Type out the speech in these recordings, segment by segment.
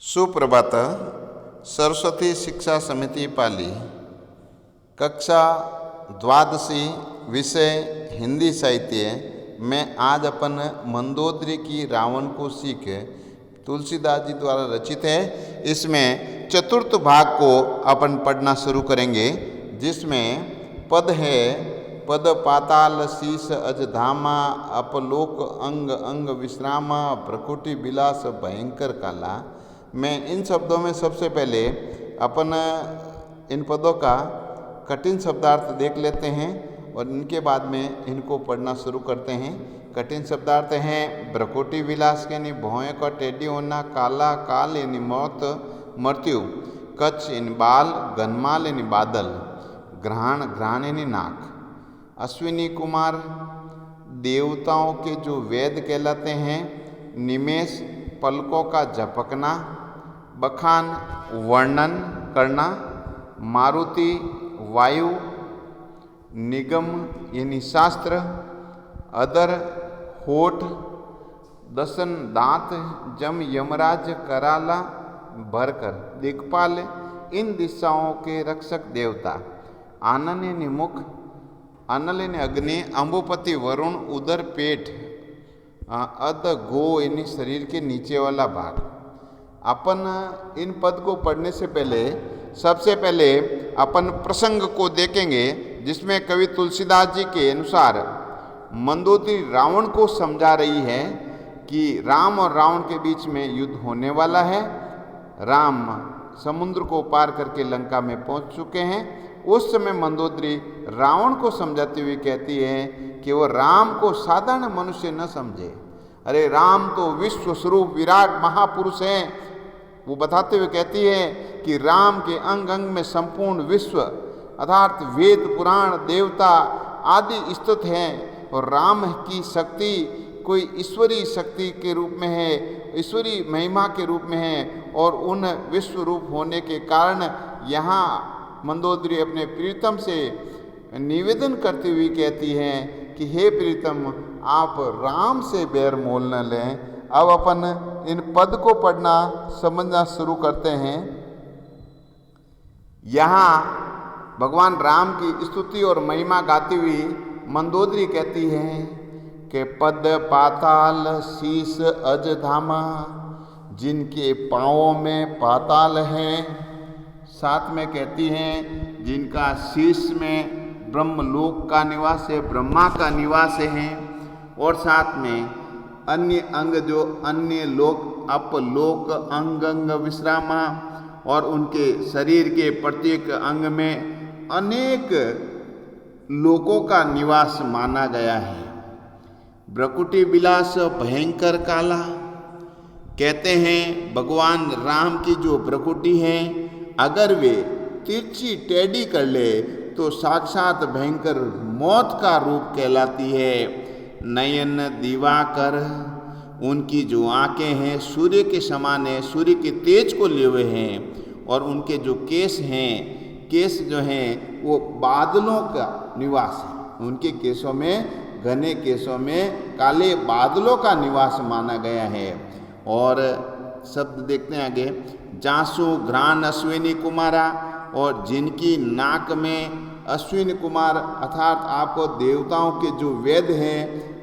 सुप्रभात। सरस्वती शिक्षा समिति पाली, कक्षा द्वादशी, विषय हिंदी साहित्य में आज अपन मंदोदरी की रावण को सीख तुलसीदास जी द्वारा रचित है। इसमें चतुर्थ भाग को अपन पढ़ना शुरू करेंगे, जिसमें पद है पद पाताल शीस अज धामा, अपलोक अंग अंग विश्रामा, प्रकुटि विलास भयंकर काला। मैं इन शब्दों में सबसे पहले अपन इन पदों का कठिन शब्दार्थ देख लेते हैं और इनके बाद में इनको पढ़ना शुरू करते हैं। कठिन शब्दार्थ हैं प्रकुटि विलास यानी भौएं का टेढ़ी होना, काला काल यानी मौत मृत्यु, कच्छ यानी बाल, गनमाल यानी बादल, ग्रहण ग्रहण यानी नाक, अश्विनी कुमार देवताओं के जो वेद कहलाते हैं, निमेष पलकों का झपकना, बखान वर्णन करना, मारुति वायु, निगम यानी शास्त्र, अदर होठ, दसन दांत, जम यमराज कराला भरकर, दिक्पाल इन दिशाओं के रक्षक देवता, आनन यानी मुख, अनल यानी अग्नि, अंबुपति वरुण उदर पेट, अद गो यानी शरीर के नीचे वाला भाग। अपन इन पद को पढ़ने से पहले सबसे पहले अपन प्रसंग को देखेंगे, जिसमें कवि तुलसीदास जी के अनुसार मंदोदरी रावण को समझा रही है कि राम और रावण के बीच में युद्ध होने वाला है। राम समुद्र को पार करके लंका में पहुंच चुके हैं। उस समय मंदोदरी रावण को समझाती हुई कहती है कि वो राम को साधारण मनुष्य न समझे। अरे राम तो विश्व स्वरूप विराट महापुरुष हैं। वो बताते हुए कहती है कि राम के अंग अंग में संपूर्ण विश्व अर्थात वेद पुराण देवता आदि स्थित हैं और राम की शक्ति कोई ईश्वरीय शक्ति के रूप में है, ईश्वरीय महिमा के रूप में है और उन विश्व रूप होने के कारण यहाँ मंदोदरी अपने प्रीतम से निवेदन करती हुई कहती है कि हे प्रीतम, आप राम से बैर मोल न लें। अब अपन इन पद को पढ़ना समझना शुरू करते हैं। यहाँ भगवान राम की स्तुति और महिमा गाती हुई मंदोदरी कहती है कि पद पाताल शीस अज धामा, जिनके पाँवों में पाताल है। साथ में कहती हैं जिनका शीश में ब्रह्मलोक का निवास है, ब्रह्मा का निवास है। और साथ में अन्य अंग जो अन्य लोक अपलोक अंग अंग विश्रामा, और उनके शरीर के प्रत्येक अंग में अनेक लोकों का निवास माना गया है। प्रकुटि विलास भयंकर काला, कहते हैं भगवान राम की जो प्रकुटि है अगर वे तिरछी टेढ़ी कर ले तो साक्षात भयंकर मौत का रूप कहलाती है। नयन दिवाकर, उनकी जो आंखें हैं सूर्य के समान है, सूर्य के तेज को लिए हुए हैं। और उनके जो केस हैं, केस जो हैं वो बादलों का निवास है। उनके केसों में, घने केसों में काले बादलों का निवास माना गया है। और शब्द देखते हैं आगे, जासु घ्राण अश्विनी कुमारा, और जिनकी नाक में अश्विनी कुमार अर्थात आपको देवताओं के जो वेद हैं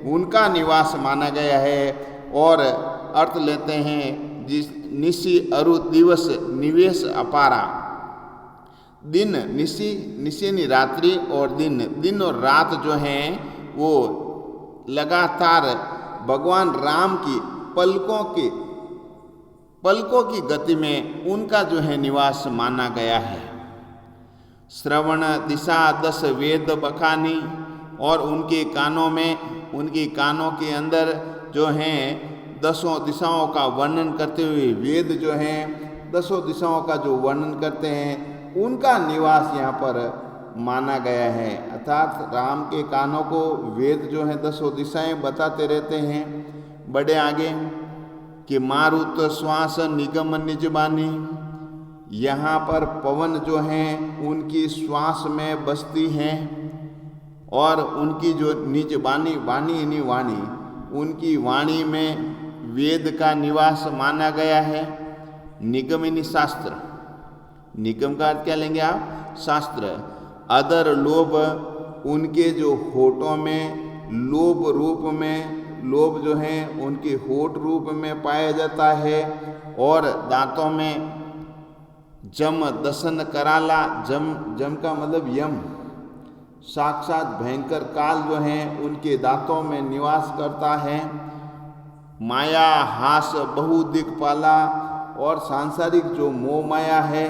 उनका निवास माना गया है। और अर्थ लेते हैं जिस निशि अरु दिवस निवेश अपारा, दिन निशि, निशि रात्रि और दिन, दिन और रात जो हैं वो लगातार भगवान राम की पलकों की गति में उनका जो है निवास माना गया है। श्रवण दिशा दस वेद बखानी, और उनके कानों में, उनकी कानों के अंदर जो हैं दसों दिशाओं का वर्णन करते हुए वेद जो हैं दसों दिशाओं का जो वर्णन करते हैं उनका निवास यहाँ पर माना गया है। अर्थात राम के कानों को वेद जो हैं दसों दिशाएं बताते रहते हैं। बड़े आगे कि मारुत श्वास निगम निजबानी, यहाँ पर पवन जो हैं उनकी श्वास में बसती हैं और उनकी जो निज वाणी, वाणी यानी वाणी, उनकी वाणी में वेद का निवास माना गया है। निगम यानी शास्त्र, निगम का अर्थ क्या लेंगे आप? शास्त्र। अदर लोभ, उनके जो होठों में लोभ रूप में, लोभ जो है उनके होठ रूप में पाया जाता है, और दांतों में जम दसन कराला, जम का मतलब यम, साक्षात भयंकर काल जो है उनके दांतों में निवास करता है। माया हास बहु दिक्पाला, और सांसारिक जो मोह माया है,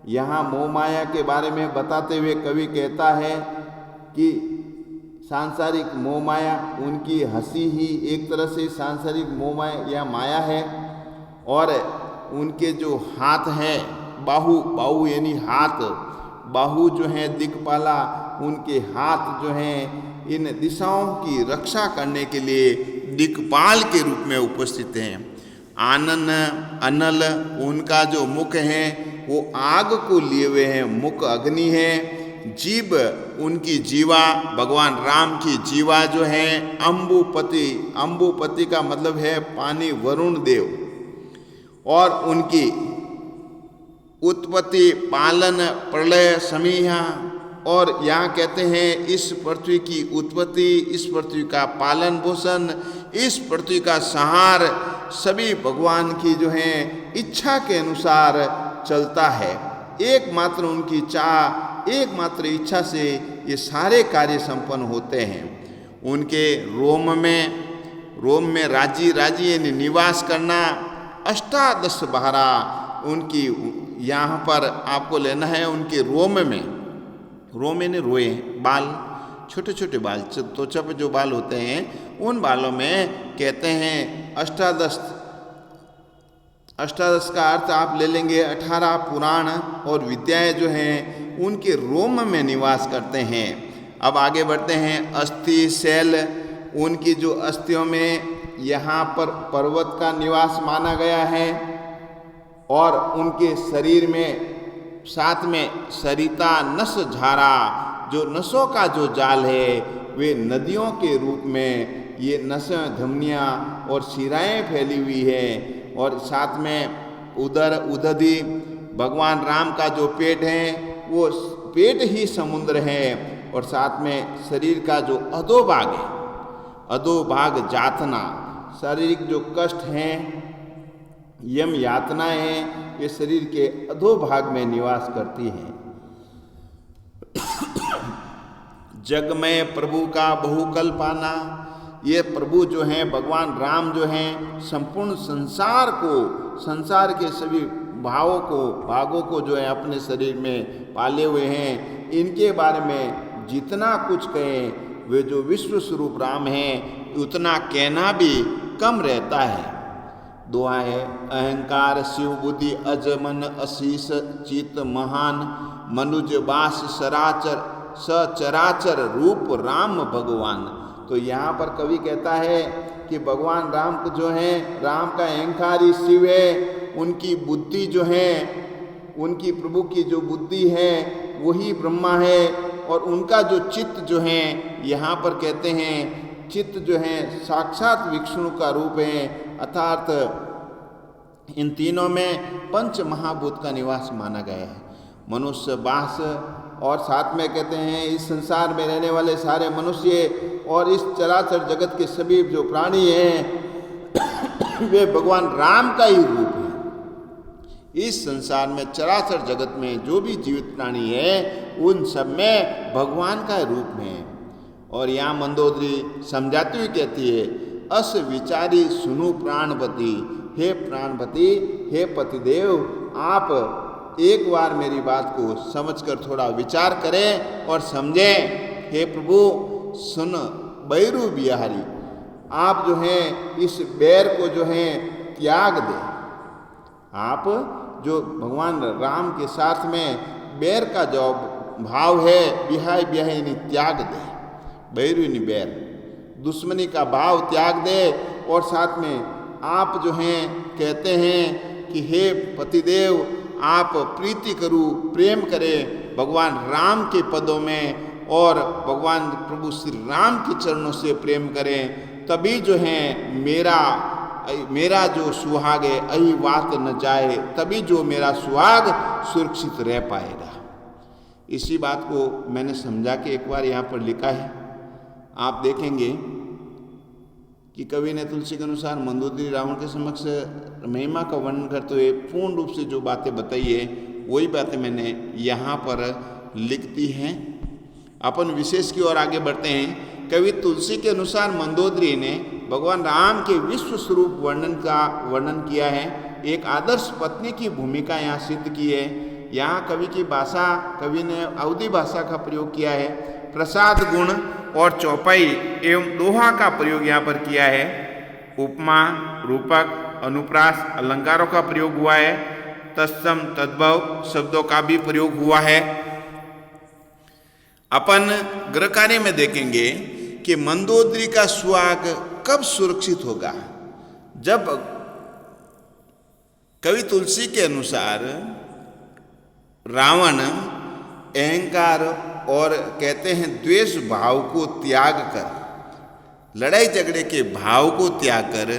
यहाँ मोह माया के बारे में बताते हुए कवि कहता है कि सांसारिक मोह माया, उनकी हंसी ही एक तरह से सांसारिक मोह माया या माया है, और उनके जो हाथ हैं बाहु यानी हाथ, बाहु जो है दिक्पाला, उनके हाथ जो हैं इन दिशाओं की रक्षा करने के लिए दिक्पाल के रूप में उपस्थित हैं। आनन अनल, उनका जो मुख है वो आग को लिए हुए हैं, मुख अग्नि है। जीव, उनकी जीवा, भगवान राम की जीवा जो है अम्बुपति, अम्बुपति का मतलब है पानी वरुण देव, और उनकी उत्पत्ति पालन प्रलय समीहा, और यहाँ कहते हैं इस पृथ्वी की उत्पत्ति, इस पृथ्वी का पालन पोषण, इस पृथ्वी का संहार सभी भगवान की जो है इच्छा के अनुसार चलता है। एकमात्र उनकी चाह, एकमात्र इच्छा से ये सारे कार्य संपन्न होते हैं। उनके रोम में राजी यानी निवास करना, अष्टादश बहरा उनकी यहाँ पर आपको लेना है। उनके रोम यानी रोए, बाल, छोटे छोटे बाल, त्वचा पे जो बाल होते हैं उन बालों में कहते हैं अष्टादश का अर्थ आप ले लेंगे 18 पुराण और विद्याएं जो हैं उनके रोम में निवास करते हैं। अब आगे बढ़ते हैं। अस्थि शैल, उनकी जो अस्थियों में यहाँ पर पर्वत का निवास माना गया है, और उनके शरीर में साथ में सरिता नस झारा, जो नसों का जो जाल है वे नदियों के रूप में ये नसें, धमनियाँ और शिराएँ फैली हुई है। और साथ में उदधि, भगवान राम का जो पेट है वो पेट ही समुद्र है, और साथ में शरीर का जो अधोभाग है, अधोभाग जातना, शारीरिक जो कष्ट हैं, यम यातनाएं हैं, ये शरीर के अधोभाग में निवास करती हैं। जग में प्रभु का बहुकल पाना, ये प्रभु जो हैं भगवान राम जो हैं संपूर्ण संसार के सभी भागों को जो है अपने शरीर में पाले हुए हैं। इनके बारे में जितना कुछ कहें, वे जो विश्व स्वरूप राम हैं उतना कहना भी कम रहता है। दुआ है। अहंकार शिव बुद्धि अजमन अशीष चित महान, मनुज बास सचराचर रूप राम भगवान। तो यहाँ पर कवि कहता है कि भगवान राम को जो है, राम का अहंकार ही शिव है, उनकी बुद्धि जो है, उनकी प्रभु की जो बुद्धि है वही ब्रह्मा है, और उनका जो चित्त जो है, यहाँ पर कहते हैं चित्त जो है साक्षात विष्णु का रूप है, अर्थात इन तीनों में पंच महाभूत का निवास माना गया है। मनुष्य बास, और साथ में कहते हैं इस संसार में रहने वाले सारे मनुष्य और इस चराचर जगत के सभी जो प्राणी हैं वे भगवान राम का ही रूप है। इस संसार में चराचर जगत में जो भी जीवित प्राणी है उन सब में भगवान का रूप है। और यहाँ मंदोदरी समझाती हुई कहती है, अस विचारी सुनु प्राणपति, हे प्राणपति, हे पतिदेव, आप एक बार मेरी बात को समझकर थोड़ा विचार करें और समझें। हे प्रभु सुन बैरू बिहारी, आप जो हैं इस बैर को जो है त्याग दें। आप जो भगवान राम के साथ में बैर का जो भाव है, बिहाई यानी त्याग दे, बैरू यानी बैर, दुश्मनी का भाव त्याग दे। और साथ में आप जो हैं कहते हैं कि हे पतिदेव, आप प्रीति करूँ, प्रेम करें भगवान राम के पदों में, और भगवान प्रभु श्री राम के चरणों से प्रेम करें, तभी जो है मेरा मेरा जो सुहाग है अही वात न जाए, तभी जो मेरा सुहाग सुरक्षित रह पाएगा। इसी बात को मैंने समझा के एक बार यहाँ पर लिखा है। आप देखेंगे कि कवि ने तुलसी के अनुसार मंदोदरी रावण के समक्ष महिमा का वर्णन करते हुए पूर्ण रूप से जो बातें बताई है वही बातें मैंने यहाँ पर लिख दी हैं। अपन विशेष की ओर आगे बढ़ते हैं। कवि तुलसी के अनुसार मंदोदरी ने भगवान राम के विश्व स्वरूप वर्णन किया है। एक आदर्श पत्नी की भूमिका यहाँ सिद्ध की है। यहाँ कवि की भाषा, कवि ने अवधी भाषा का प्रयोग किया है। प्रसाद गुण और चौपाई एवं दोहा का प्रयोग यहाँ पर किया है। उपमा, रूपक, अनुप्रास, अलंकारों का प्रयोग हुआ है। तत्सम, तद्भव शब्दों का भी प्रयोग हुआ है। अपन गृह कार्य में देखेंगे कि मंदोदरी का सुहाग कब सुरक्षित होगा, जब कवि तुलसी के अनुसार रावण अहंकार और कहते हैं द्वेष भाव को त्याग कर, लड़ाई झगड़े के भाव को त्याग कर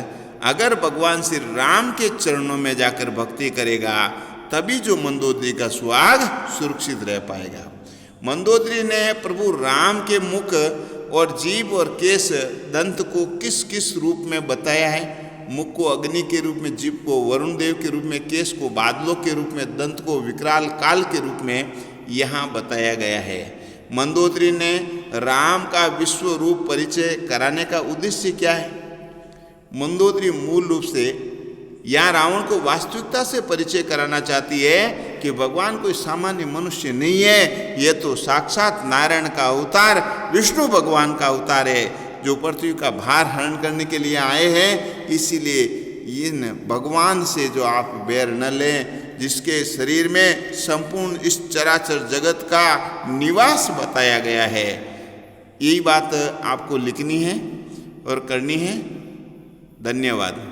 अगर भगवान श्री राम के चरणों में जाकर भक्ति करेगा तभी जो मंदोदरी का सुहाग सुरक्षित रह पाएगा। मंदोदरी ने प्रभु राम के मुख और जीभ और केश दंत को किस किस रूप में बताया है। मुख को अग्नि के रूप में, जीभ को वरुण देव के रूप में, केश को बादलों के रूप में, दंत को विकराल काल के रूप में यहाँ बताया गया है। मंदोदरी ने राम का विश्व रूप परिचय कराने का उद्देश्य क्या है? मंदोदरी मूल रूप से यहाँ रावण को वास्तविकता से परिचय कराना चाहती है कि भगवान कोई सामान्य मनुष्य नहीं है, यह तो साक्षात नारायण का अवतार, विष्णु भगवान का अवतार है जो पृथ्वी का भार हरण करने के लिए आए हैं। इसीलिए इन भगवान से जो आप बैर न लें, जिसके शरीर में संपूर्ण इस चराचर जगत का निवास बताया गया है, यही बात आपको लिखनी है और करनी है। धन्यवाद।